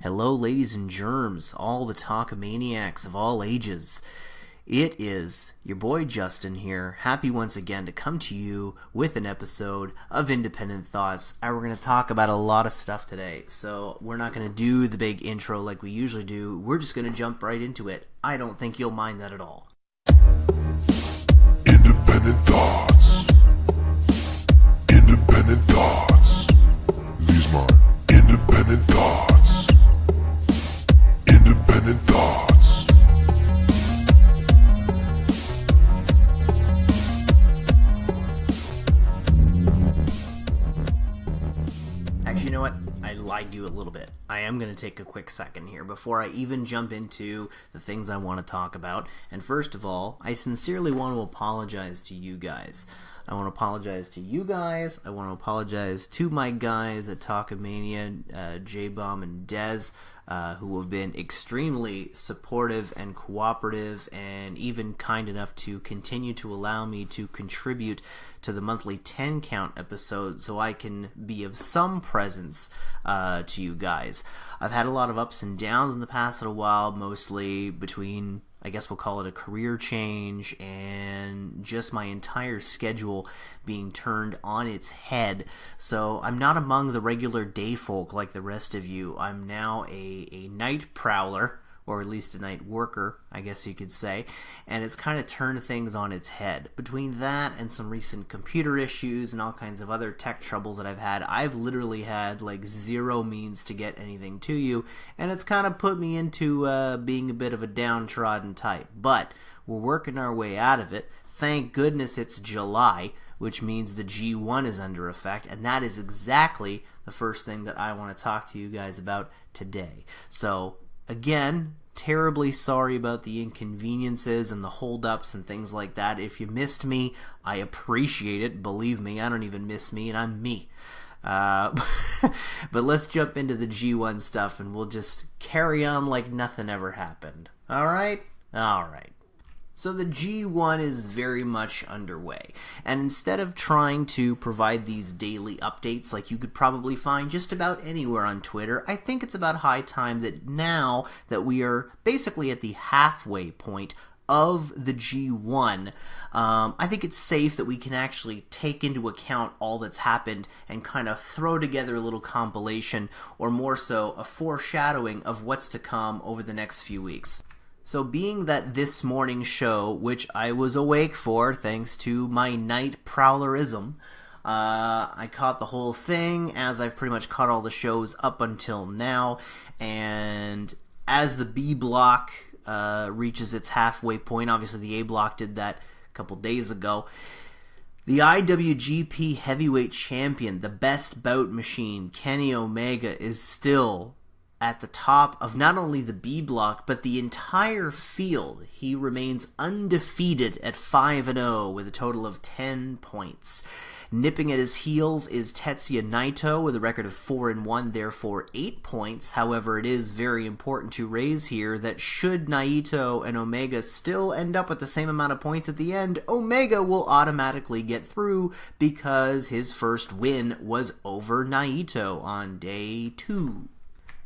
Hello, ladies and germs, all the talkomaniacs of all ages. It is your boy Justin here, happy once again to come to you with an episode of Independent Thoughts. And we're going to talk about a lot of stuff today, so we're not going to do the big intro like we usually do. We're just going to jump right into it. I don't think you'll mind that at all. Independent Thoughts. Independent Thoughts. These mine. Independent Thoughts. Independent Thoughts. Actually, you know what? I lied to you a little bit. I am going to take a quick second here before I even jump into the things I want to talk about. And first of all, I sincerely want to apologize to you guys. I want to apologize to you guys. I want to apologize to my guys at Talkomania, J-Bomb and Dez, who have been extremely supportive and cooperative and even kind enough to continue to allow me to contribute to the monthly 10 count episode so I can be of some presence to you guys. I've had a lot of ups and downs in the past little while, mostly between, I guess we'll call it a career change and just my entire schedule being turned on its head. So I'm not among the regular day folk like the rest of you. I'm now a night prowler, or at least a night worker, I guess you could say, and it's kind of turned things on its head. Between that and some recent computer issues and all kinds of other tech troubles that I've literally had like zero means to get anything to you, and it's kind of put me into being a bit of a downtrodden type. But we're working our way out of it. Thank goodness it's July, which means the G1 is under effect, and that is exactly the first thing that I want to talk to you guys about today. So, again, terribly sorry about the inconveniences and the holdups and things like that. If you missed me, I appreciate it. Believe me, I don't even miss me, and I'm me. But let's jump into the G1 stuff, and we'll just carry on like nothing ever happened. All right? All right. So the G1 is very much underway, and instead of trying to provide these daily updates like you could probably find just about anywhere on Twitter, I think it's about high time that now that we are basically at the halfway point of the G1, I think it's safe that we can actually take into account all that's happened and kind of throw together a little compilation, or more so, a foreshadowing of what's to come over the next few weeks. So being that this morning's show, which I was awake for thanks to my night prowlerism, I caught the whole thing, as I've pretty much caught all the shows up until now, and as the B block reaches its halfway point, obviously the A block did that a couple days ago, the IWGP Heavyweight Champion, the best bout machine, Kenny Omega, is still at the top of not only the B block, but the entire field. He remains undefeated at 5-0 with a total of 10 points. Nipping at his heels is Tetsuya Naito with a record of 4-1, therefore 8 points. However, it is very important to raise here that should Naito and Omega still end up with the same amount of points at the end, Omega will automatically get through because his first win was over Naito on day 2.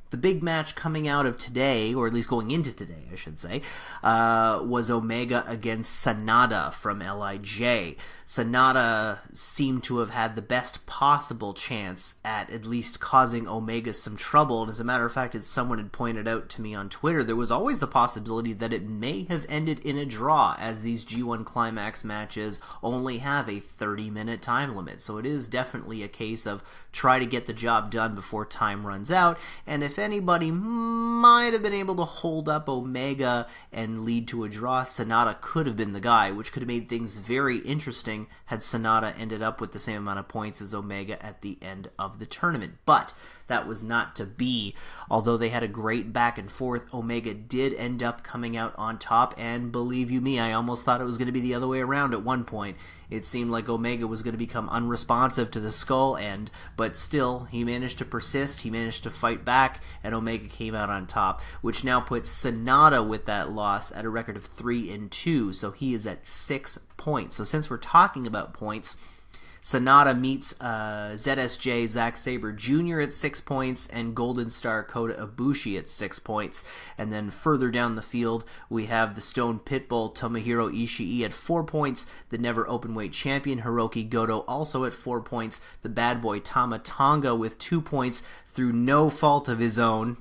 The big match coming out of today, or at least going into today, I should say, was Omega against Sanada from LIJ. Sanada seemed to have had the best possible chance at least causing Omega some trouble. And as a matter of fact, as someone had pointed out to me on Twitter, there was always the possibility that it may have ended in a draw, as these G1 Climax matches only have a 30-minute time limit. So it is definitely a case of try to get the job done before time runs out. And if anybody might have been able to hold up Omega and lead to a draw, Sanada could have been the guy, which could have made things very interesting had Sanada ended up with the same amount of points as Omega at the end of the tournament. But that was not to be. Although they had a great back and forth, Omega did end up coming out on top, and believe you me, I almost thought it was going to be the other way around at one point. It seemed like Omega was going to become unresponsive to the skull end, but still, he managed to persist, he managed to fight back, and Omega came out on top, which now puts Sanada with that loss at a record of 3-2, so he is at 6 points. So since we're talking about points, Sonata meets ZSJ Zack Sabre Jr. at 6 points, and Golden Star Kota Ibushi at 6 points. And then further down the field, we have the Stone Pitbull Tomohiro Ishii at 4 points, the Never Openweight Champion Hiroki Goto also at 4 points, the Bad Boy Tama Tonga with 2 points through no fault of his own,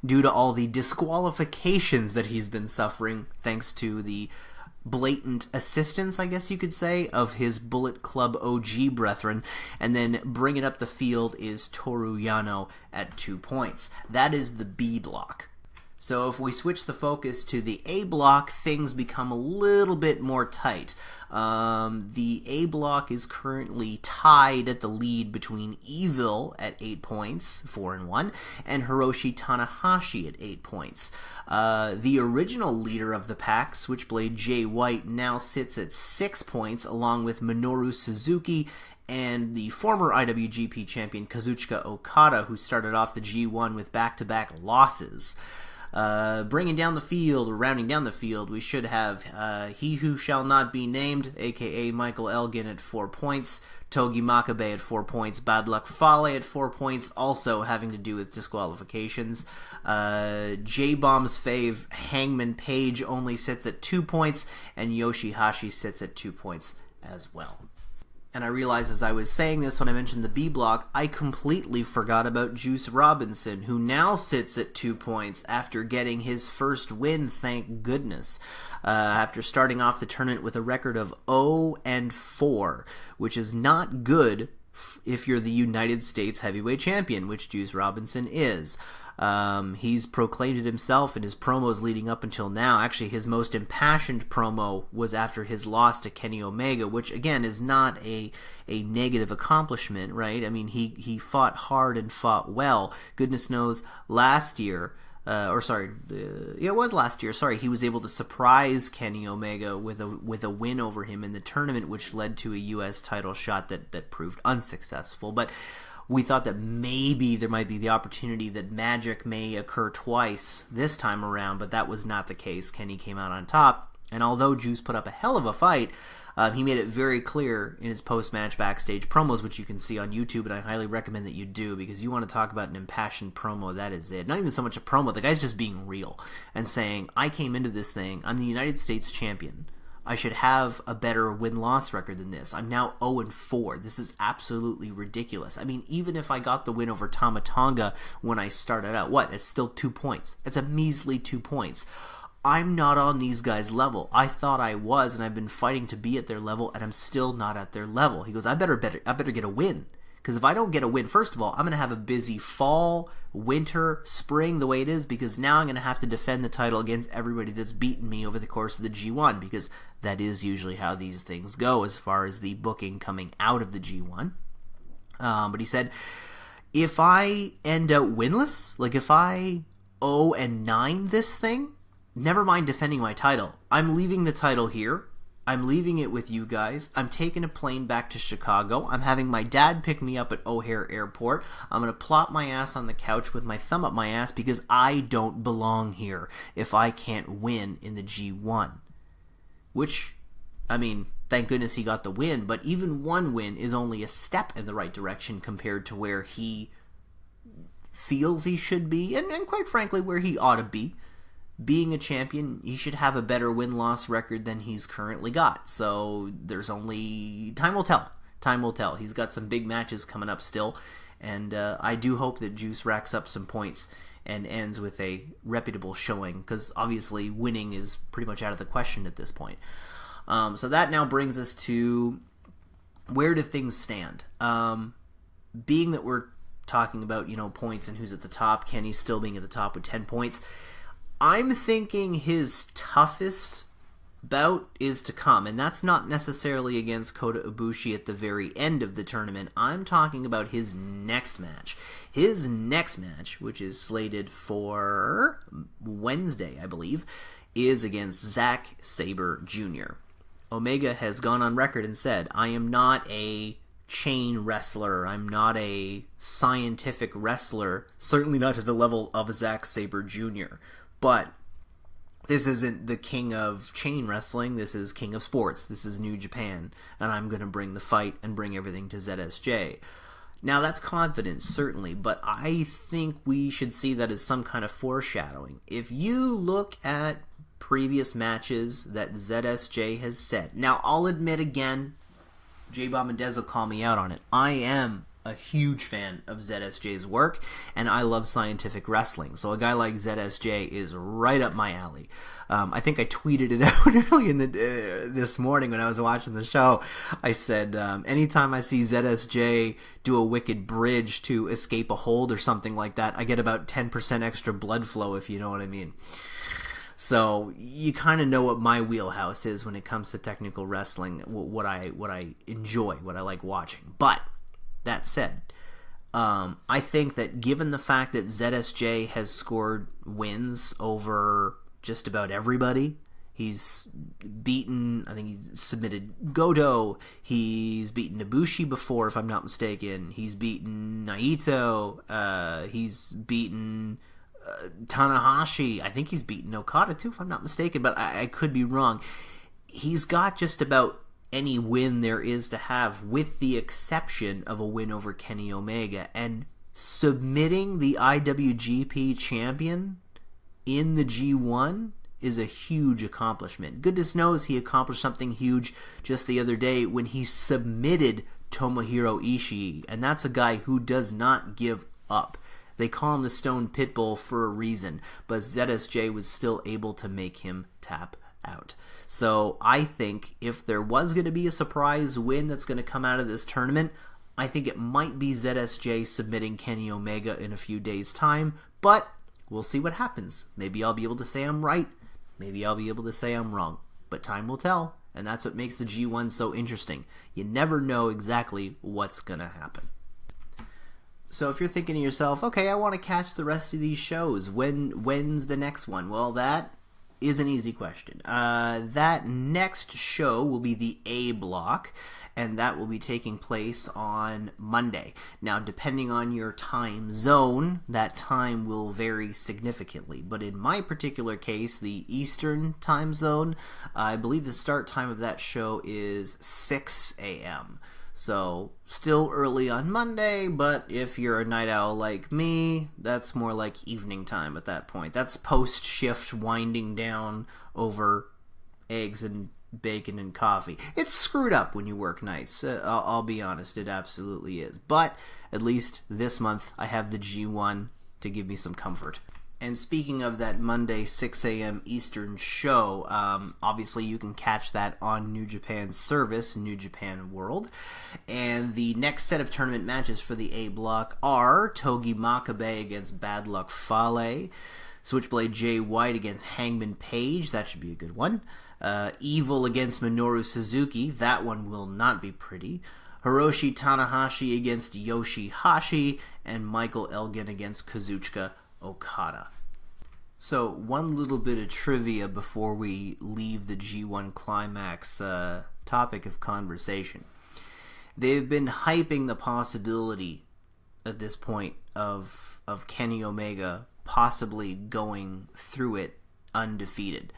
due to all the disqualifications that he's been suffering thanks to the blatant assistance, I guess you could say, of his Bullet Club OG brethren. And then bringing up the field is Toru Yano at 2 points. That is the B block. So if we switch the focus to the A block, things become a little bit more tight. The A block is currently tied at the lead between Evil at 8 points, 4-1, and Hiroshi Tanahashi at 8 points. The original leader of the pack, Switchblade Jay White, now sits at 6 points, along with Minoru Suzuki and the former IWGP champion Kazuchika Okada, who started off the G1 with back-to-back losses. Bringing down the field, or rounding down the field, we should have He Who Shall Not Be Named, aka Michael Elgin, at 4 points, Togi Makabe at 4 points, Bad Luck Fale at 4 points, also having to do with disqualifications. J-Bomb's fave, Hangman Page, only sits at 2 points, and Yoshihashi sits at 2 points as well. And I realized as I was saying this when I mentioned the B block, I completely forgot about Juice Robinson, who now sits at 2 points after getting his first win, thank goodness. After starting off the tournament with a record of 0-4, which is not good if you're the United States Heavyweight Champion, which Juice Robinson is. He's proclaimed it himself in his promos leading up until now. Actually, his most impassioned promo was after his loss to Kenny Omega, which, again, is not a negative accomplishment, right? I mean, he fought hard and fought well. Goodness knows, last year, it was last year, he was able to surprise Kenny Omega with a win over him in the tournament, which led to a U.S. title shot that proved unsuccessful. But we thought that maybe there might be the opportunity that magic may occur twice this time around, but that was not the case. Kenny came out on top, and although Juice put up a hell of a fight, he made it very clear in his post-match backstage promos, which you can see on YouTube, and I highly recommend that you do, because you want to talk about an impassioned promo, that is it. Not even so much a promo, the guy's just being real and saying, I came into this thing, I'm the United States champion. I should have a better win-loss record than this. I'm now 0-4. This is absolutely ridiculous. I mean, even if I got the win over Tama Tonga when I started out, it's still 2 points. It's a measly 2 points. I'm not on these guys' level. I thought I was, and I've been fighting to be at their level, and I'm still not at their level. He goes, I better get a win. Because if I don't get a win, first of all, I'm going to have a busy fall, winter, spring, the way it is, because now I'm going to have to defend the title against everybody that's beaten me over the course of the G1, because that is usually how these things go as far as the booking coming out of the G1. But he said, if I end out winless, like if I 0-9 this thing, never mind defending my title. I'm leaving the title here. I'm leaving it with you guys. I'm taking a plane back to Chicago. I'm having my dad pick me up at O'Hare Airport. I'm going to plop my ass on the couch with my thumb up my ass because I don't belong here if I can't win in the G1. Which, I mean, thank goodness he got the win, but even one win is only a step in the right direction compared to where he feels he should be, and quite frankly, where he ought to be. Being a champion, he should have a better win-loss record than he's currently got. So there's only... time will tell. Time will tell. He's got some big matches coming up still, and I do hope that Juice racks up some points and ends with a reputable showing, because obviously winning is pretty much out of the question at this point. So that now brings us to where do things stand? Being that we're talking about, points and who's at the top, Kenny still being at the top with 10 points, I'm thinking his toughest bout is to come, and that's not necessarily against Kota Ibushi at the very end of the tournament. I'm talking about his next match. His next match, which is slated for Wednesday, I believe, is against Zack Sabre Jr. Omega has gone on record and said, I am not a chain wrestler. I'm not a scientific wrestler, certainly not to the level of Zack Sabre Jr., but This isn't the king of chain wrestling. This is king of sports. This is New Japan. And I'm going to bring the fight and bring everything to ZSJ. Now, that's confidence, certainly, but I think we should see that as some kind of foreshadowing. If you look at previous matches that ZSJ has set, now, I'll admit again, J-Bob Mendez will call me out on it. I am a huge fan of ZSJ's work, and I love scientific wrestling. So a guy like ZSJ is right up my alley. I think I tweeted it out early in this morning when I was watching the show. I said, anytime I see ZSJ do a wicked bridge to escape a hold or something like that, I get about 10% extra blood flow, if you know what I mean. So you kind of know what my wheelhouse is when it comes to technical wrestling, what I enjoy, what I like watching. But that said, I think that given the fact that ZSJ has scored wins over just about everybody, he's beaten, I think he's submitted Goto, he's beaten Ibushi before, if I'm not mistaken, he's beaten Naito, he's beaten Tanahashi, I think he's beaten Okada too, if I'm not mistaken, but I could be wrong. He's got just about any win there is to have, with the exception of a win over Kenny Omega, and submitting the IWGP champion in the G1 is a huge accomplishment. Goodness knows he accomplished something huge just the other day when he submitted Tomohiro Ishii, and that's a guy who does not give up. They call him the Stone Pitbull for a reason, but ZSJ was still able to make him tap out. So I think if there was going to be a surprise win that's going to come out of this tournament, I think it might be ZSJ submitting Kenny Omega in a few days' time, but we'll see what happens. Maybe I'll be able to say I'm right, maybe I'll be able to say I'm wrong, but time will tell, and that's what makes the G1 so interesting. You never know exactly what's going to happen. So if you're thinking to yourself, okay, I want to catch the rest of these shows, when's the next one? Well, that is an easy question. That next show will be the A block, and that will be taking place on Monday. Now, depending on your time zone, that time will vary significantly. But in my particular case, the Eastern time zone, I believe the start time of that show is 6 a.m. So, still early on Monday, but if you're a night owl like me, that's more like evening time at that point. That's post-shift winding down over eggs and bacon and coffee. It's screwed up when you work nights. I'll be honest, it absolutely is. But at least this month, I have the G1 to give me some comfort. And speaking of that Monday 6 a.m. Eastern show, obviously you can catch that on New Japan's service, New Japan World. And the next set of tournament matches for the A block are Togi Makabe against Bad Luck Fale, Switchblade Jay White against Hangman Page, that should be a good one. Evil against Minoru Suzuki, that one will not be pretty. Hiroshi Tanahashi against Yoshihashi, and Michael Elgin against Kazuchika Okada. So, one little bit of trivia before we leave the G1 Climax topic of conversation. They've been hyping the possibility at this point of Kenny Omega possibly going through it undefeated.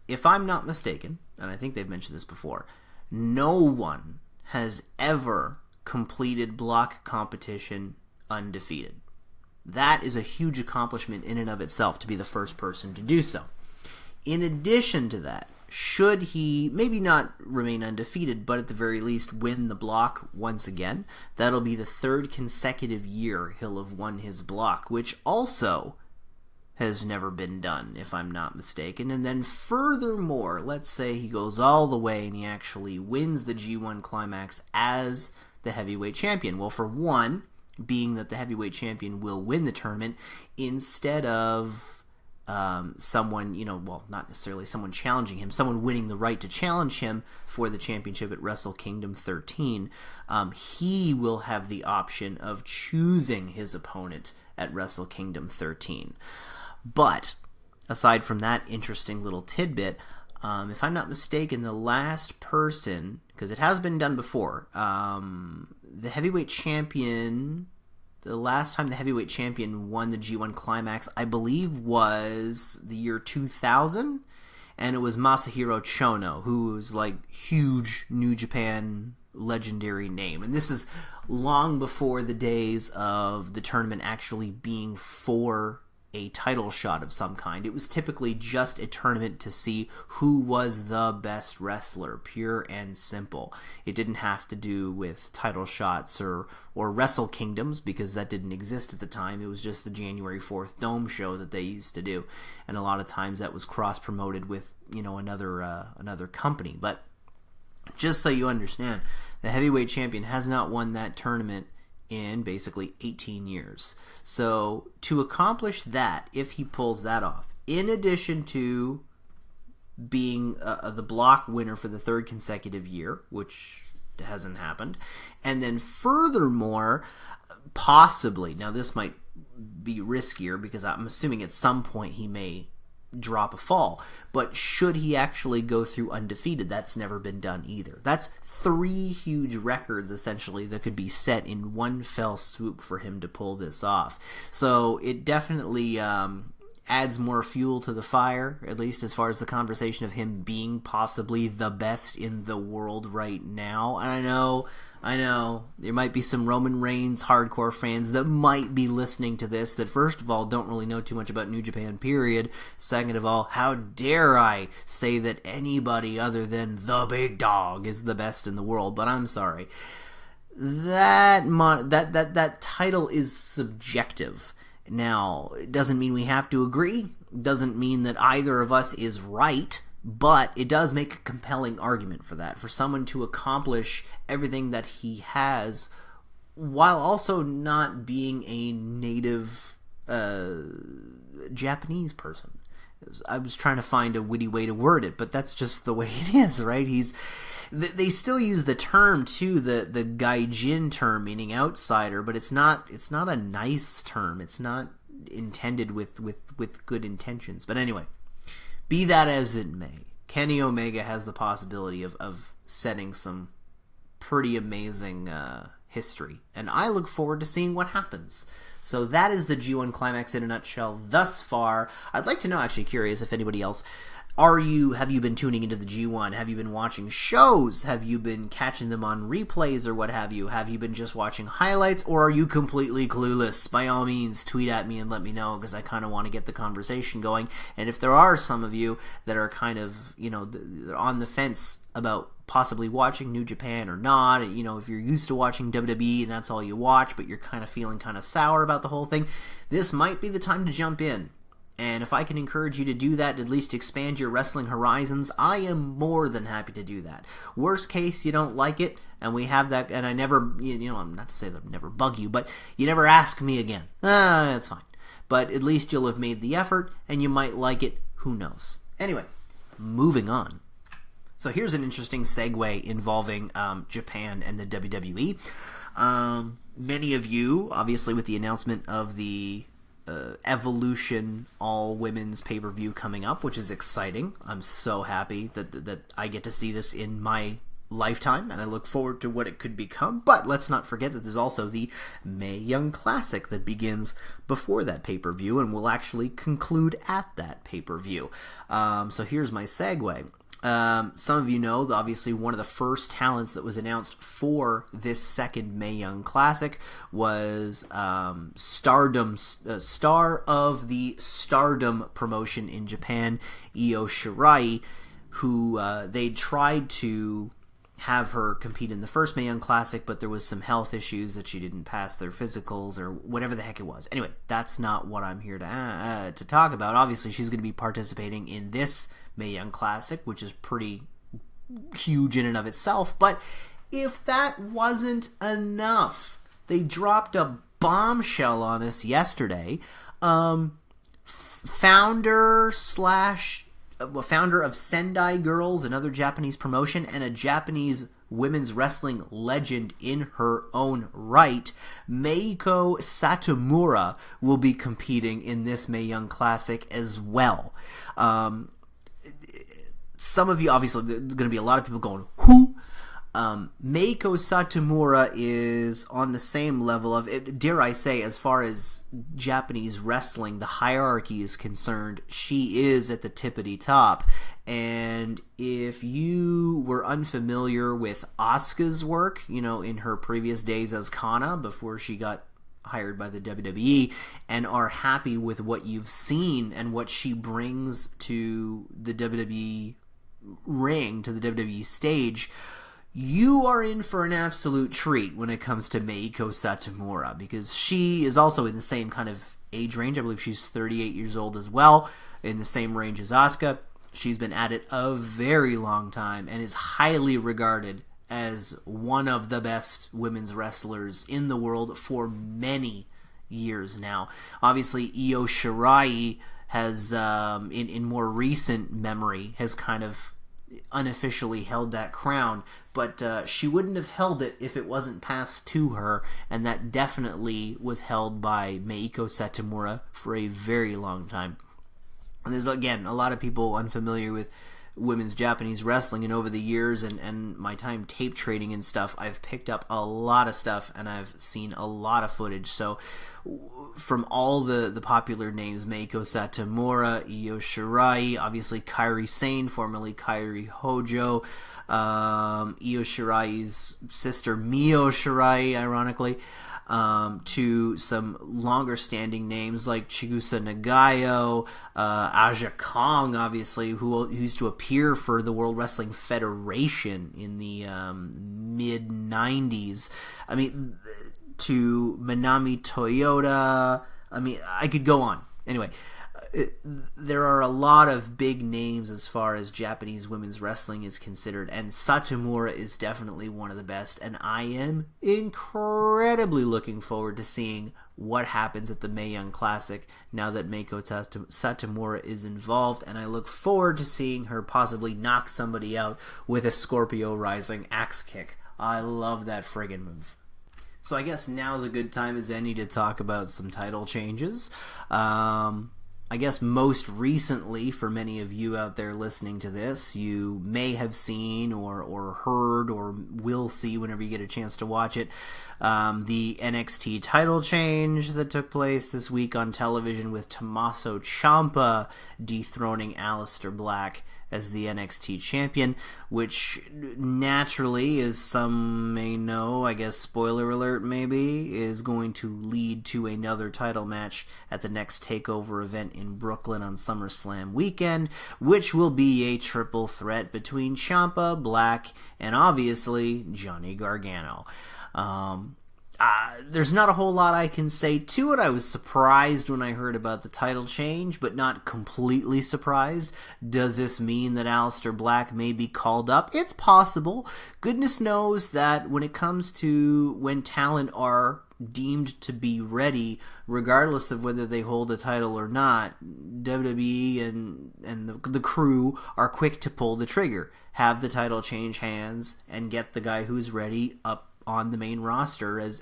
If I'm not mistaken, and I think they've mentioned this before, no one has ever completed block competition undefeated. That is a huge accomplishment in and of itself to be the first person to do so. In addition to that, should he maybe not remain undefeated, but at the very least win the block once again, that'll be the third consecutive year he'll have won his block, which also has never been done, if I'm not mistaken. And then furthermore, let's say he goes all the way and he actually wins the G1 Climax as the heavyweight champion. Well, for one, being that the heavyweight champion will win the tournament instead of someone, well, not necessarily someone challenging him, someone winning the right to challenge him for the championship at Wrestle Kingdom 13, he will have the option of choosing his opponent at Wrestle Kingdom 13. But, aside from that interesting little tidbit, if I'm not mistaken, the last person, because it has been done before, the heavyweight champion the last time the heavyweight champion won the G1 Climax, I believe, was the year 2000, and it was Masahiro Chono, who was like huge New Japan legendary name. And this is long before the days of the tournament actually being for a title shot of some kind. It was typically just a tournament to see who was the best wrestler, pure and simple. It didn't have to do with title shots or Wrestle Kingdoms, because that didn't exist at the time. It was just the January 4th Dome show that they used to do, and a lot of times that was cross-promoted with, another company. But just so you understand, the heavyweight champion has not won that tournament in basically 18 years. So to accomplish that, if he pulls that off, in addition to being the block winner for the third consecutive year, which hasn't happened, and then furthermore, possibly, now this might be riskier because I'm assuming at some point he may drop a fall, but should he actually go through undefeated, that's never been done either. That's 3 huge records essentially that could be set in one fell swoop for him to pull this off. So it definitely adds more fuel to the fire, at least as far as the conversation of him being possibly the best in the world right now. And I know, there might be some Roman Reigns hardcore fans that might be listening to this that, first of all, don't really know too much about New Japan, period. Second of all, how dare I say that anybody other than the big dog is the best in the world? But I'm sorry. That title is subjective. Now, it doesn't mean we have to agree. It doesn't mean that either of us is right. But it does make a compelling argument for that, for someone to accomplish everything that he has while also not being a native Japanese person. I was trying to find a witty way to word it, but that's just the way it is, right? They still use the term too, the gaijin term, meaning outsider, but it's not a nice term. It's not intended with good intentions. But anyway, be that as it may, Kenny Omega has the possibility of setting some pretty amazing history, and I look forward to seeing what happens. So that is the G1 Climax in a nutshell thus far. I'd like to know, actually curious if anybody else, have you been tuning into the G1? Have you been watching shows? Have you been catching them on replays or what have you? Have you been just watching highlights, or are you completely clueless? By all means, tweet at me and let me know, because I kind of want to get the conversation going. And if there are some of you that are kind of, they're on the fence about possibly watching New Japan or not, if you're used to watching WWE and that's all you watch, but you're kind of feeling kind of sour about the whole thing, this might be the time to jump in. And if I can encourage you to do that, at least expand your wrestling horizons, I am more than happy to do that. Worst case, you don't like it, and we have that, and I never, I'm not to say that I never bug you, but you never ask me again. That's fine. But at least you'll have made the effort, and you might like it. Who knows? Anyway, moving on. So here's an interesting segue involving Japan and the WWE. Many of you, obviously with the announcement of the Evolution all-women's pay-per-view coming up, which is exciting. I'm so happy that I get to see this in my lifetime, and I look forward to what it could become. But let's not forget that there's also the Mae Young Classic that begins before that pay-per-view and will actually conclude at that pay-per-view. So here's my segue. Some of you know, obviously, one of the first talents that was announced for this second Mae Young Classic was star of the Stardom promotion in Japan, Io Shirai, who they tried to have her compete in the first Mae Young Classic, but there was some health issues that she didn't pass their physicals or whatever the heck it was. Anyway, that's not what I'm here to talk about. Obviously, she's going to be participating in this Mae Young Classic, which is pretty huge in and of itself. But if that wasn't enough, they dropped a bombshell on us yesterday. Founder of Sendai Girls, another Japanese promotion, and a Japanese women's wrestling legend in her own right, Meiko Satomura, will be competing in this Mae Young Classic as well. Some of you, obviously, there's going to be a lot of people going, who? Meiko Satomura is on the same level of, dare I say, as far as Japanese wrestling, the hierarchy is concerned, she is at the tippity top. And if you were unfamiliar with Asuka's work, in her previous days as Kana, before she got hired by the WWE, and are happy with what you've seen and what she brings to the WWE ring, to the WWE stage, you are in for an absolute treat when it comes to Meiko Satomura, because she is also in the same kind of age range. I believe she's 38 years old as well, in the same range as Asuka. She's been at it a very long time and is highly regarded as one of the best women's wrestlers in the world for many years now. Obviously, Io Shirai has, in more recent memory, has kind of unofficially held that crown, but she wouldn't have held it if it wasn't passed to her, and that definitely was held by Meiko Satomura for a very long time. And there's, again, a lot of people unfamiliar with women's Japanese wrestling, and over the years and my time tape trading and stuff, I've picked up a lot of stuff and I've seen a lot of footage. So from all the popular names, Meiko Satomura, Io Shirai, obviously Kairi Sane, formerly Kairi Hojo, Io Shirai's sister Mio Shirai, ironically, to some longer-standing names like Chigusa Nagayo, Aja Kong, obviously, who used to appear for the World Wrestling Federation in the mid-90s. I mean, to Manami Toyota. I mean, I could go on. Anyway, there are a lot of big names as far as Japanese women's wrestling is considered, and Satomura is definitely one of the best, and I am incredibly looking forward to seeing what happens at the Mae Young Classic now that Meiko Satomura is involved, and I look forward to seeing her possibly knock somebody out with a Scorpio Rising axe kick. I love that friggin' move. So I guess now's a good time as any to talk about some title changes. I guess most recently, for many of you out there listening to this, you may have seen or heard or will see whenever you get a chance to watch it, the NXT title change that took place this week on television with Tommaso Ciampa dethroning Aleister Black as the NXT champion, which naturally, as some may know, I guess spoiler alert maybe, is going to lead to another title match at the next TakeOver event in Brooklyn on SummerSlam weekend, which will be a triple threat between Ciampa, Black, and obviously Johnny Gargano. There's not a whole lot I can say to it. I was surprised when I heard about the title change, but not completely surprised. Does this mean that Aleister Black may be called up? It's possible. Goodness knows that when it comes to when talent are deemed to be ready, regardless of whether they hold a title or not, WWE and the crew are quick to pull the trigger, have the title change hands, and get the guy who's ready up on the main roster as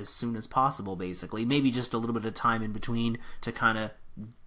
soon as possible, basically. Maybe just a little bit of time in between to kind of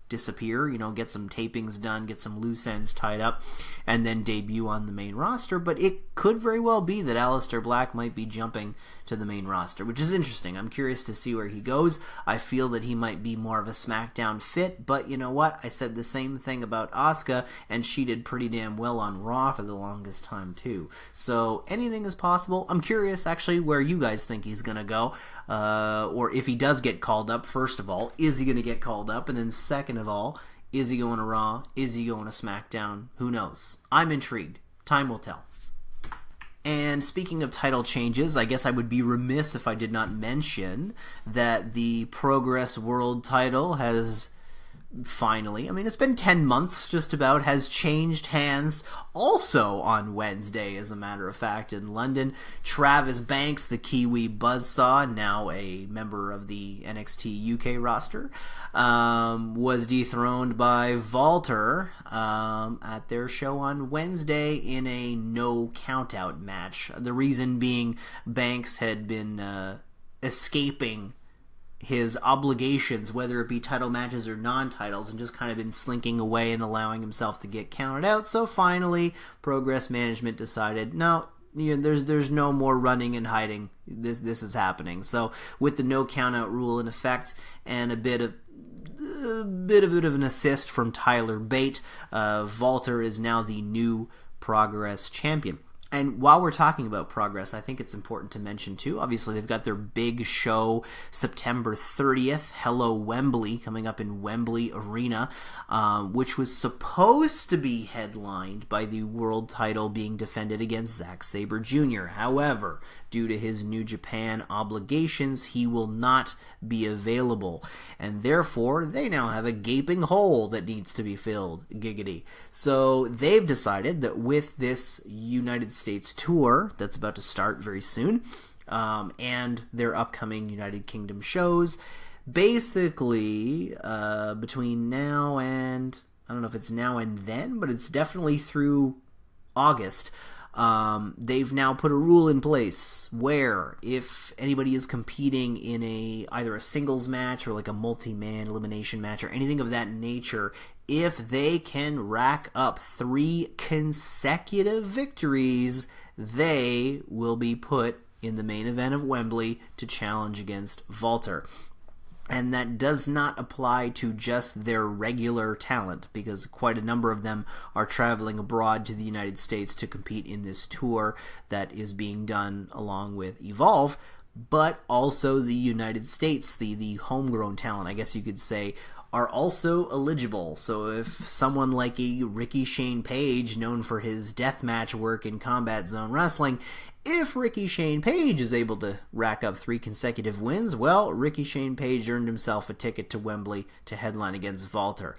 disappear, get some tapings done, get some loose ends tied up, and then debut on the main roster. But it could very well be that Aleister Black might be jumping to the main roster, which is interesting. I'm curious to see where he goes. I feel that he might be more of a SmackDown fit, but you know what? I said the same thing about Asuka, and she did pretty damn well on Raw for the longest time too. So anything is possible. I'm curious actually where you guys think he's going to go. Or if he does get called up, first of all, is he going to get called up? And then second of all, is he going to Raw? Is he going to SmackDown? Who knows? I'm intrigued. Time will tell. And speaking of title changes, I guess I would be remiss if I did not mention that the Progress World title has finally, it's been 10 months just about, has changed hands also on Wednesday, as a matter of fact, in London. Travis Banks, the Kiwi buzzsaw, now a member of the NXT UK roster, was dethroned by Walter at their show on Wednesday in a no countout match. The reason being Banks had been escaping his obligations, whether it be title matches or non-titles, and just kind of been slinking away and allowing himself to get counted out. So finally, Progress Management decided, no, there's no more running and hiding. This is happening. So with the no count out rule in effect and a bit of an assist from Tyler Bate, Walter is now the new Progress champion. And while we're talking about Progress, I think it's important to mention too, obviously they've got their big show September 30th, Hello Wembley, coming up in Wembley Arena, which was supposed to be headlined by the world title being defended against Zack Sabre Jr. However, due to his New Japan obligations, he will not be available. And therefore, they now have a gaping hole that needs to be filled. Giggity. So they've decided that with this United States tour that's about to start very soon, and their upcoming United Kingdom shows, basically between now and, I don't know if it's now and then, but it's definitely through August, they've now put a rule in place where if anybody is competing in either a singles match or like a multi-man elimination match or anything of that nature, if they can rack up 3 consecutive victories, they will be put in the main event of Wembley to challenge against Walter. And that does not apply to just their regular talent, because quite a number of them are traveling abroad to the United States to compete in this tour that is being done along with Evolve, but also the United States, the homegrown talent, I guess you could say, are also eligible. So if someone like a Ricky Shane Page, known for his deathmatch work in Combat Zone Wrestling, if Ricky Shane Page is able to rack up 3 consecutive wins, well, Ricky Shane Page earned himself a ticket to Wembley to headline against Walter.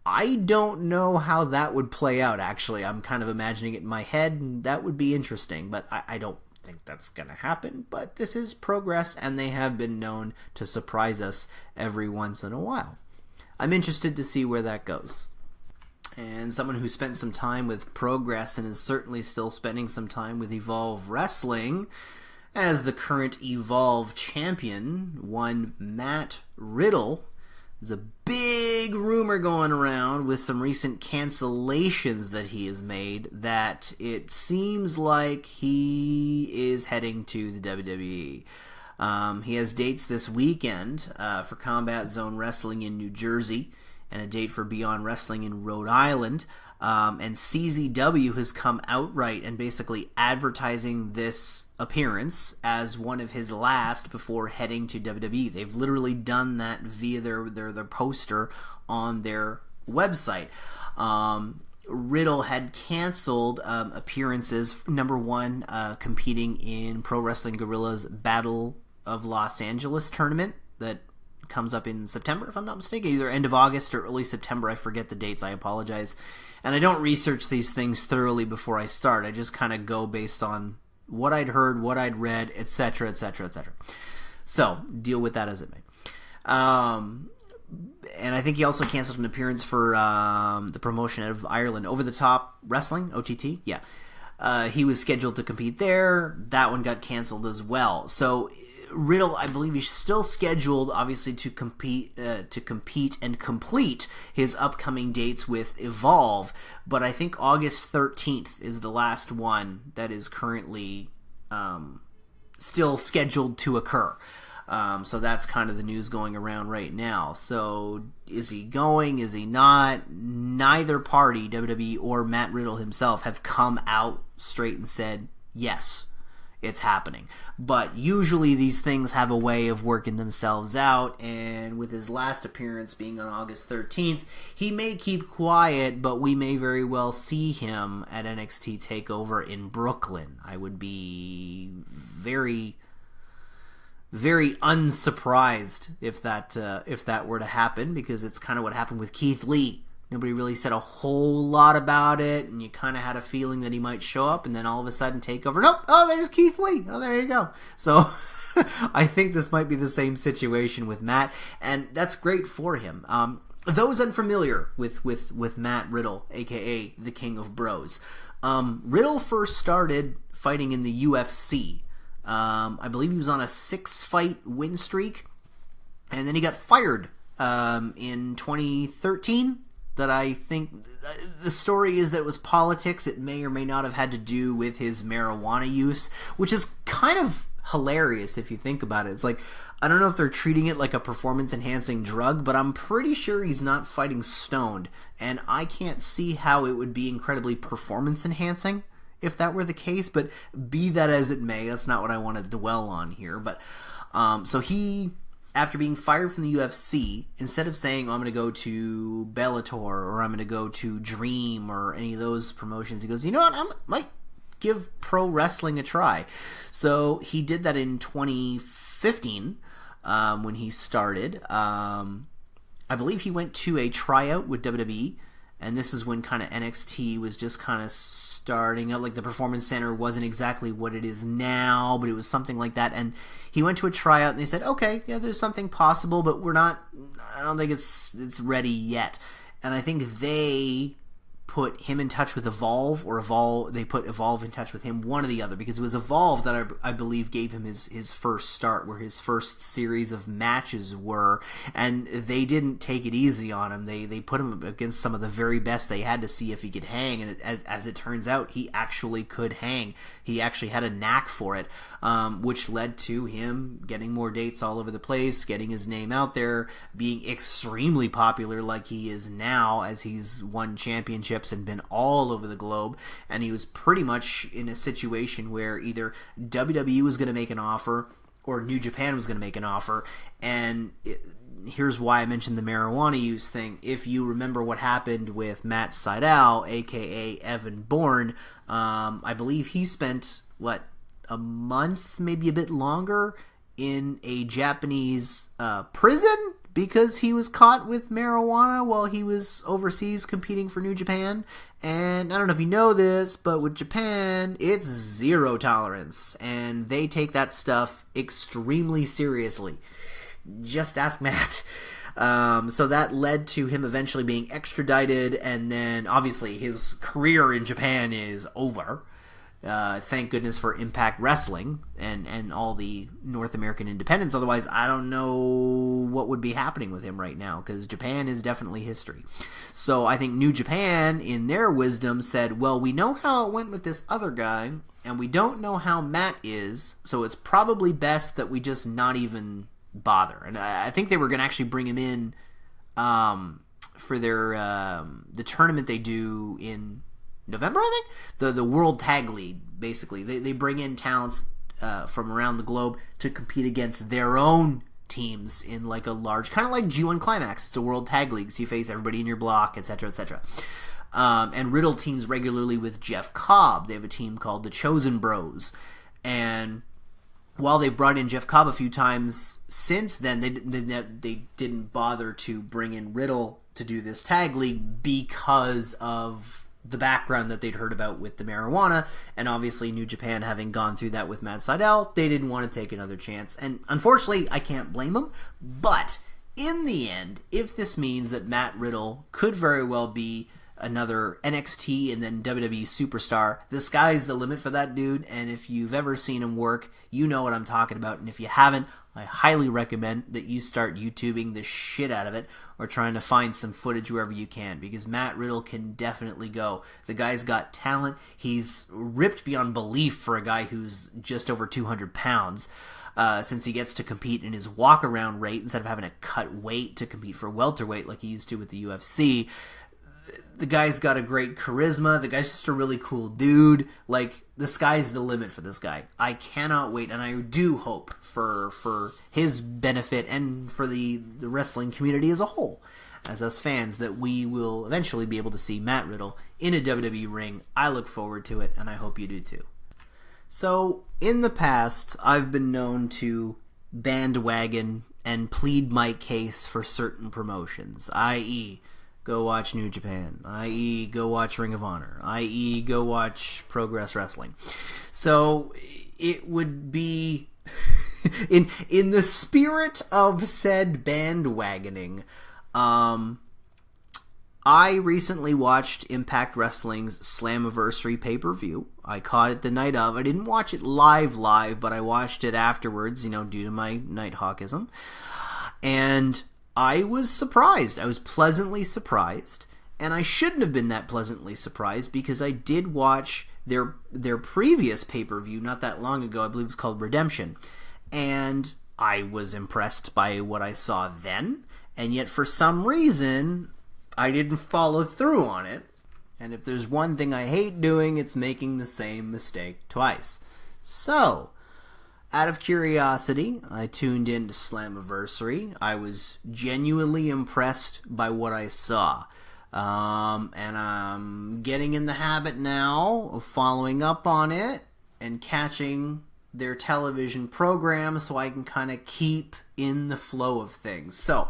I don't know how that would play out, actually. I'm kind of imagining it in my head, and that would be interesting, but I don't think that's going to happen. But this is Progress, and they have been known to surprise us every once in a while. I'm interested to see where that goes. And someone who spent some time with Progress and is certainly still spending some time with Evolve Wrestling as the current Evolve champion, one Matt Riddle. There's a big rumor going around with some recent cancellations that he has made that it seems like he is heading to the WWE. He has dates this weekend for Combat Zone Wrestling in New Jersey and a date for Beyond Wrestling in Rhode Island. And CZW has come outright and basically advertising this appearance as one of his last before heading to WWE. They've literally done that via their poster on their website. Riddle had canceled appearances. Number one, competing in Pro Wrestling Guerrilla's Battle of Los Angeles tournament that comes up in September, if I'm not mistaken, either end of August or early September. I forget the dates, I apologize. And I don't research these things thoroughly before I start. I just kind of go based on what I'd heard, what I'd read, etc., etc., etc. So, deal with that as it may. And I think he also canceled an appearance for the promotion out of Ireland, Over the Top Wrestling, OTT, yeah. He was scheduled to compete there. That one got canceled as well. So Riddle, I believe, he's still scheduled, obviously, to compete and complete his upcoming dates with Evolve. But I think August 13th is the last one that is currently still scheduled to occur. So that's kind of the news going around right now. So is he going? Is he not? Neither party, WWE or Matt Riddle himself, have come out straight and said, yes, it's happening. But usually these things have a way of working themselves out, and with his last appearance being on August 13th, he may keep quiet, but we may very well see him at NXT TakeOver in Brooklyn. I would be very, very unsurprised if that were to happen, because it's kind of what happened with Keith Lee. Nobody really said a whole lot about it, and you kind of had a feeling that he might show up, and then all of a sudden TakeOver, nope, oh, there's Keith Lee. Oh, there you go. So I think this might be the same situation with Matt, and that's great for him. Those unfamiliar with Matt Riddle, a.k.a. the King of Bros, Riddle first started fighting in the UFC. I believe he was on a 6-fight win streak, and then he got fired in 2013. that I think the story is that it was politics. It may or may not have had to do with his marijuana use, which is kind of hilarious if you think about it. It's like, I don't know if they're treating it like a performance-enhancing drug, but I'm pretty sure he's not fighting stoned, and I can't see how it would be incredibly performance-enhancing if that were the case, but be that as it may, that's not what I want to dwell on here. But so he, after being fired from the UFC, instead of saying, oh, I'm going to go to Bellator or I'm going to go to Dream or any of those promotions, he goes, you know what, I might give pro wrestling a try. So he did that in 2015 when he started. I believe he went to a tryout with WWE, and this is when kind of NXT was just kind of starting up. Like, the Performance Center wasn't exactly what it is now, but it was something like that. And he went to a tryout, and they said, okay, yeah, there's something possible, but I don't think it's ready yet. And I think they put him in touch with Evolve, or they put Evolve in touch with him, one or the other, because it was Evolve that I believe gave him his first start, where his first series of matches were, and they didn't take it easy on him. They put him against some of the very best they had to see if he could hang, and as it turns out, he actually could hang. He actually had a knack for it, which led to him getting more dates all over the place, getting his name out there, being extremely popular like he is now, as he's won championships and been all over the globe. And he was pretty much in a situation where either WWE was going to make an offer or New Japan was going to make an offer. And here's why I mentioned the marijuana use thing. If you remember what happened with Matt Sydal, aka Evan Bourne, I believe he spent a month, maybe a bit longer, in a Japanese prison because he was caught with marijuana while he was overseas competing for New Japan. And I don't know if you know this, but with Japan, it's zero tolerance, and they take that stuff extremely seriously. Just ask Matt. So that led to him eventually being extradited, and then obviously his career in Japan is over. Thank goodness for Impact Wrestling and all the North American independents. Otherwise, I don't know what would be happening with him right now, because Japan is definitely history. So I think New Japan, in their wisdom, said, well, we know how it went with this other guy, and we don't know how Matt is, so it's probably best that we just not even bother. And I think they were going to actually bring him in for their the tournament they do in November, I think? The World Tag League, basically. They bring in talents from around the globe to compete against their own teams in like a large, kind of like G1 Climax. It's a World Tag League, so you face everybody in your block, etc., etc. And Riddle teams regularly with Jeff Cobb. They have a team called the Chosen Bros. And while they've brought in Jeff Cobb a few times since then, they didn't bother to bring in Riddle to do this tag league because of the background that they'd heard about with the marijuana, and obviously New Japan having gone through that with Matt Sydal, they didn't want to take another chance, and unfortunately, I can't blame them, but in the end, if this means that Matt Riddle could very well be another NXT and then WWE superstar, the sky's the limit for that dude, and if you've ever seen him work, you know what I'm talking about, and if you haven't, I highly recommend that you start YouTubing the shit out of it, or trying to find some footage wherever you can, because Matt Riddle can definitely go. The guy's got talent. He's ripped beyond belief for a guy who's just over 200 pounds, since he gets to compete in his walk-around rate instead of having to cut weight to compete for welterweight like he used to with the UFC. The guy's got a great charisma. The guy's just a really cool dude. Like, the sky's the limit for this guy. I cannot wait, and I do hope for his benefit and for the wrestling community as a whole, as us fans, that we will eventually be able to see Matt Riddle in a WWE ring. I look forward to it, and I hope you do too. So, in the past, I've been known to bandwagon and plead my case for certain promotions, i.e., go watch New Japan, i.e. go watch Ring of Honor, i.e. go watch Progress Wrestling. So it would be in the spirit of said bandwagoning. I recently watched Impact Wrestling's Slammiversary pay-per-view. I caught it the night of. I didn't watch it live, but I watched it afterwards, due to my Nighthawkism. And I was surprised. I was pleasantly surprised. And I shouldn't have been that pleasantly surprised because I did watch their previous pay-per-view not that long ago. I believe it's called Redemption. And I was impressed by what I saw then. And yet for some reason, I didn't follow through on it. And if there's one thing I hate doing, it's making the same mistake twice. So, out of curiosity, I tuned in to Slammiversary. I was genuinely impressed by what I saw. And I'm getting in the habit now of following up on it and catching their television program so I can kind of keep in the flow of things. So,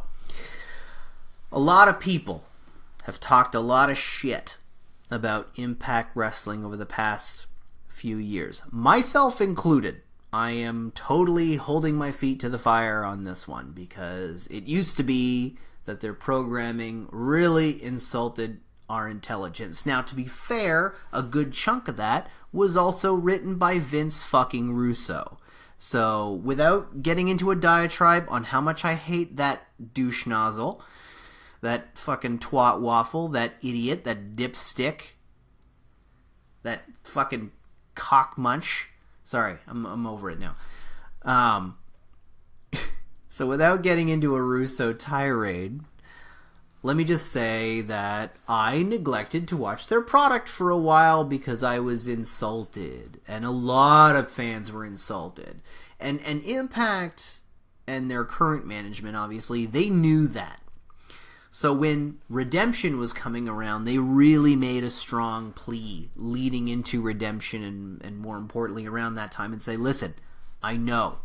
a lot of people have talked a lot of shit about Impact Wrestling over the past few years, myself included. I am totally holding my feet to the fire on this one because it used to be that their programming really insulted our intelligence. Now, to be fair, a good chunk of that was also written by Vince fucking Russo. So, without getting into a diatribe on how much I hate that douche nozzle, that fucking twat waffle, that idiot, that dipstick, that fucking cock munch. Sorry, I'm over it now. So without getting into a Russo tirade, let me just say that I neglected to watch their product for a while because I was insulted. And a lot of fans were insulted. And Impact and their current management, obviously, they knew that. So when Redemption was coming around, they really made a strong plea leading into Redemption and more importantly around that time and say, listen, I know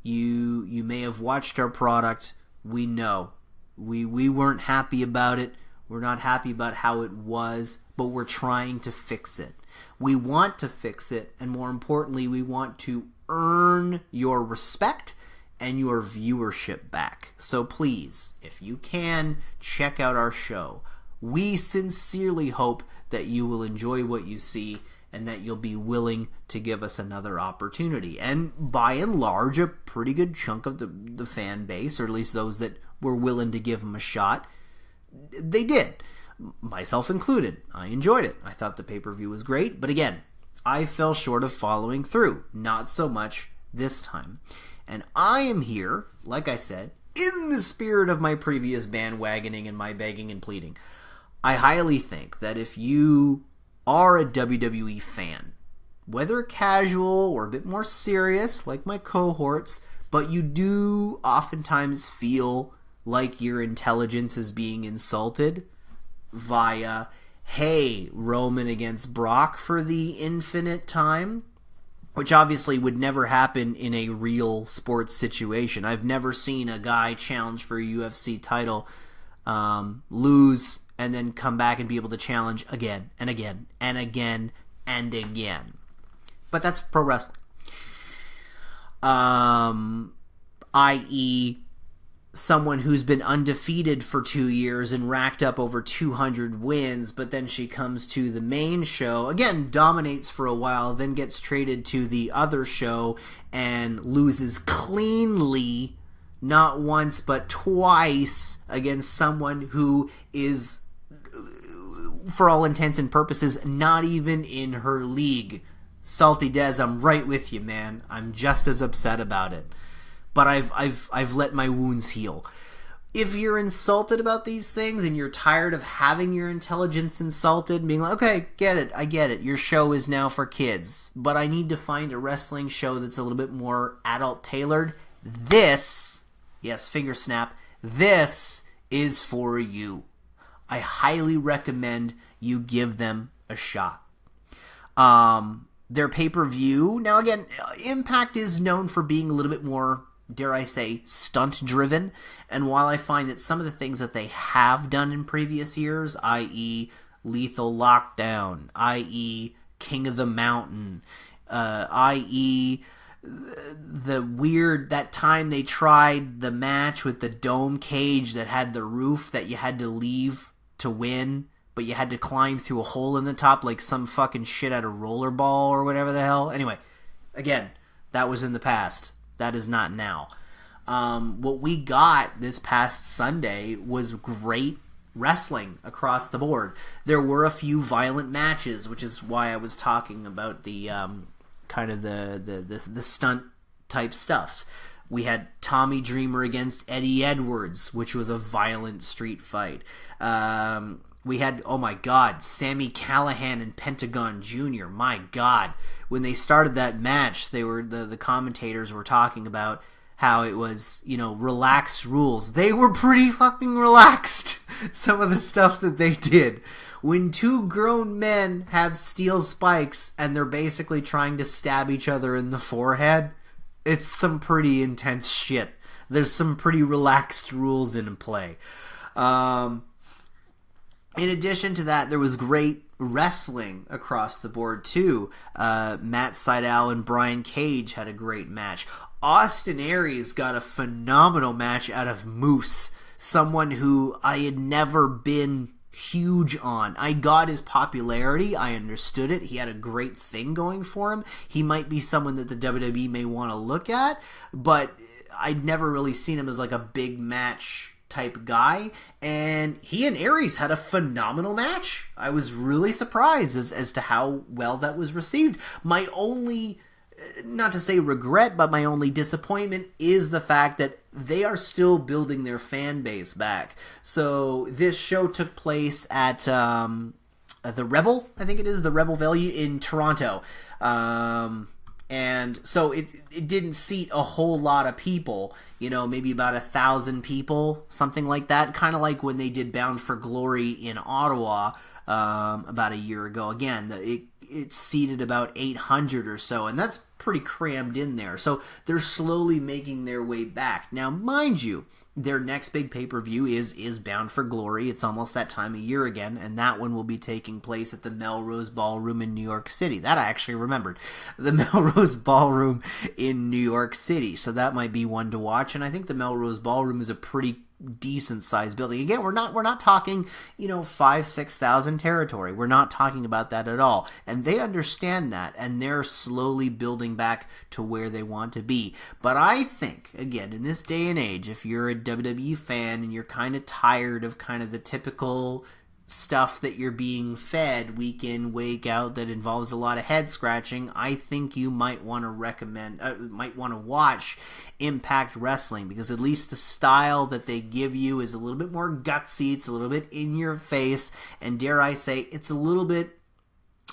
you may have watched our product. We know. We weren't happy about it. We're not happy about how it was, but we're trying to fix it. We want to fix it, and more importantly, we want to earn your respect and your viewership back. So please, if you can, check out our show. We sincerely hope that you will enjoy what you see and that you'll be willing to give us another opportunity. And by and large, a pretty good chunk of the fan base, or at least those that were willing to give them a shot, they did. Myself included. I enjoyed it. I thought the pay-per-view was great. But again, I fell short of following through. Not so much this time. And I am here, like I said, in the spirit of my previous bandwagoning and my begging and pleading. I highly think that if you are a WWE fan, whether casual or a bit more serious, like my cohorts, but you do oftentimes feel like your intelligence is being insulted via, hey, Roman against Brock for the infinite time, which obviously would never happen in a real sports situation. I've never seen a guy challenge for a UFC title, lose, and then come back and be able to challenge again and again and again and again. But that's pro wrestling. I.e., someone who's been undefeated for 2 years and racked up over 200 wins, but then she comes to the main show, again, dominates for a while, then gets traded to the other show and loses cleanly, not once but twice, against someone who is, for all intents and purposes, not even in her league. Salty Dez, I'm right with you, man. I'm just as upset about it. But I've let my wounds heal. If you're insulted about these things and you're tired of having your intelligence insulted and being like, okay, I get it. Your show is now for kids. But I need to find a wrestling show that's a little bit more adult tailored. This, yes, finger snap, this is for you. I highly recommend you give them a shot. Their pay-per-view, now again, Impact is known for being a little bit more, dare I say, stunt-driven. And while I find that some of the things that they have done in previous years, i.e. Lethal Lockdown, i.e. King of the Mountain, i.e. the weird, that time they tried the match with the dome cage that had the roof that you had to leave to win, but you had to climb through a hole in the top like some fucking shit out of rollerball or whatever the hell. Anyway, again, that was in the past. That is not now. What we got this past Sunday was great wrestling across the board. There were a few violent matches, which is why I was talking about the kind of the stunt type stuff. We had Tommy Dreamer against Eddie Edwards, which was a violent street fight. We had, oh my God, Sami Callihan and Pentagon Jr. My God, when they started that match, they were the commentators were talking about how it was, relaxed rules. They were pretty fucking relaxed, some of the stuff that they did. When two grown men have steel spikes and they're basically trying to stab each other in the forehead, it's some pretty intense shit. There's some pretty relaxed rules in play. In addition to that, there was great wrestling across the board too. Matt Sydal and Brian Cage had a great match. Austin Aries got a phenomenal match out of Moose, someone who I had never been huge on. I got his popularity. I understood it. He had a great thing going for him. He might be someone that the WWE may want to look at, but I'd never really seen him as like a big match type guy, and he and Aries had a phenomenal match. I was really surprised as to how well that was received. My only, not to say regret, but my only disappointment is the fact that they are still building their fan base back. So this show took place at the Rebel, I think it is, the Rebel Value in Toronto. And so it didn't seat a whole lot of people, maybe about 1,000 people, something like that. Kind of like when they did Bound for Glory in Ottawa about a year ago. Again, it seated about 800 or so, and that's pretty crammed in there. So they're slowly making their way back. Now, mind you, their next big pay-per-view is Bound for Glory. It's almost that time of year again, and that one will be taking place at the Melrose Ballroom in New York City. That I actually remembered. The Melrose Ballroom in New York City. So that might be one to watch, and I think the Melrose Ballroom is a pretty decent sized building. Again, we're not talking 5,000-6,000 territory. We're not talking about that at all, and they understand that, and they're slowly building back to where they want to be. But I think, again, in this day and age, if you're a WWE fan and you're kind of tired of kind of the typical stuff that you're being fed week in, week out that involves a lot of head scratching, I think you might want to watch Impact Wrestling, because at least the style that they give you is a little bit more gutsy, it's a little bit in your face, and dare I say, it's a little bit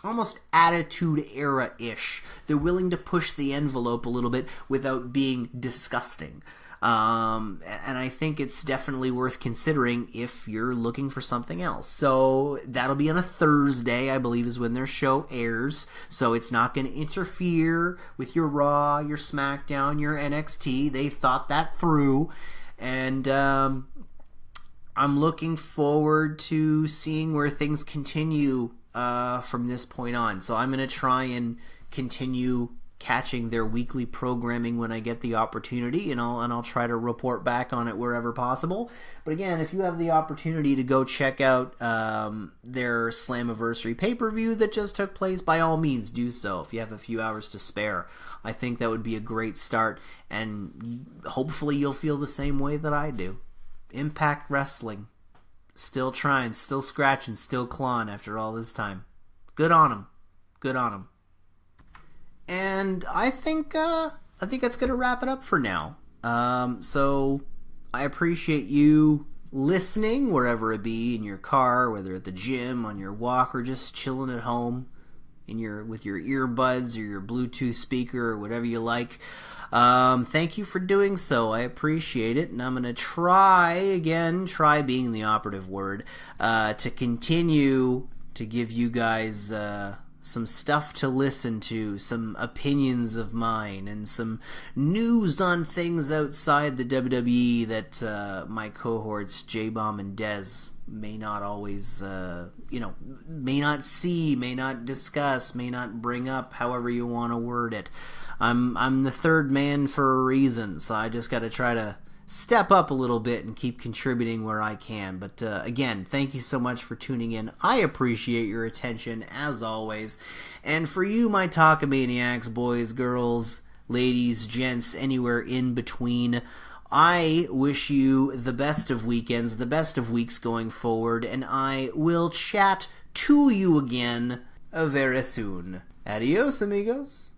almost Attitude Era-ish. They're willing to push the envelope a little bit without being disgusting. And I think it's definitely worth considering if you're looking for something else. So that'll be on a Thursday, I believe, is when their show airs. So it's not going to interfere with your Raw, your SmackDown, your NXT. They thought that through. And I'm looking forward to seeing where things continue from this point on. So I'm going to try and continue catching their weekly programming when I get the opportunity, and I'll try to report back on it wherever possible. But again, if you have the opportunity to go check out their Slammiversary pay-per-view that just took place, by all means do so if you have a few hours to spare. I think that would be a great start, and hopefully you'll feel the same way that I do. Impact Wrestling. Still trying, still scratching, still clawing after all this time. Good on them. Good on them. And I think that's going to wrap it up for now. So I appreciate you listening, wherever it be, in your car, whether at the gym, on your walk, or just chilling at home with your earbuds or your Bluetooth speaker or whatever you like. Thank you for doing so. I appreciate it, and I'm going to try being the operative word, to continue to give you guys some stuff to listen to, some opinions of mine, and some news on things outside the WWE that my cohorts J-Bomb and Dez may not always, may not see, may not discuss, may not bring up, however you want to word it. I'm the third man for a reason, so I just got to try to step up a little bit and keep contributing where I can. But again, thank you so much for tuning in. I appreciate your attention, as always. And for you, my Talkamaniacs, boys, girls, ladies, gents, anywhere in between, I wish you the best of weekends, the best of weeks going forward, and I will chat to you again very soon. Adios, amigos.